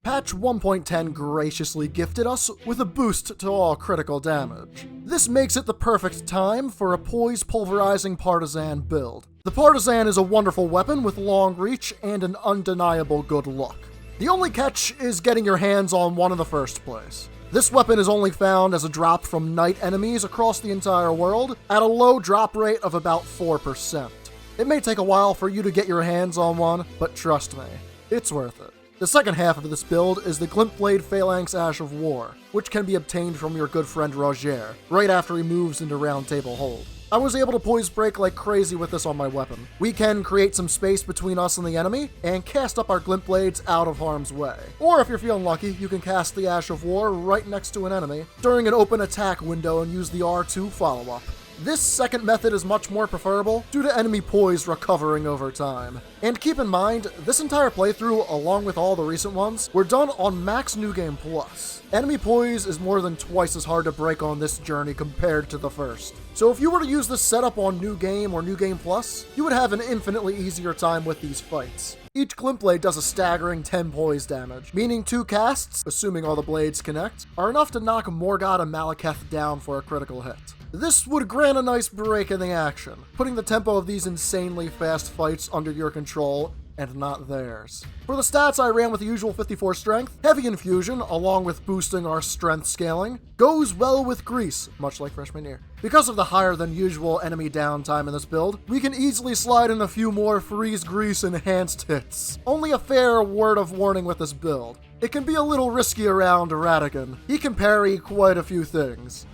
Patch 1.10 graciously gifted us with a boost to all critical damage. This makes it the perfect time for a Poise Pulverizing Partisan build. The Partisan is a wonderful weapon with long reach and an undeniable good luck. The only catch is getting your hands on one in the first place. This weapon is only found as a drop from knight enemies across the entire world at a low drop rate of about 4%. It may take a while for you to get your hands on one, but trust me, it's worth it. The second half of this build is the Glintblade Phalanx Ash of War, which can be obtained from your good friend Roger, right after he moves into Round Table Hold. I was able to poise break like crazy with this on my weapon. We can create some space between us and the enemy, and cast up our Glint Blades out of harm's way. Or if you're feeling lucky, you can cast the Ash of War right next to an enemy during an open attack window and use the R2 follow-up. This second method is much more preferable due to enemy poise recovering over time. And keep in mind, this entire playthrough, along with all the recent ones, were done on Max New Game Plus. Enemy poise is more than twice as hard to break on this journey compared to the first. So if you were to use this setup on New Game or New Game Plus, you would have an infinitely easier time with these fights. Each Glint Blade does a staggering 10 poise damage, meaning 2 casts, assuming all the blades connect, are enough to knock Morgott and Malekith down for a critical hit. This would grant a nice break in the action, putting the tempo of these insanely fast fights under your control and not theirs. For the stats, I ran with the usual 54 strength. Heavy infusion, along with boosting our strength scaling, goes well with grease, much like freshman year. Because of the higher than usual enemy downtime in this build, we can easily slide in a few more freeze grease enhanced hits. Only a fair word of warning with this build. It can be a little risky around Ratigan. He can parry quite a few things.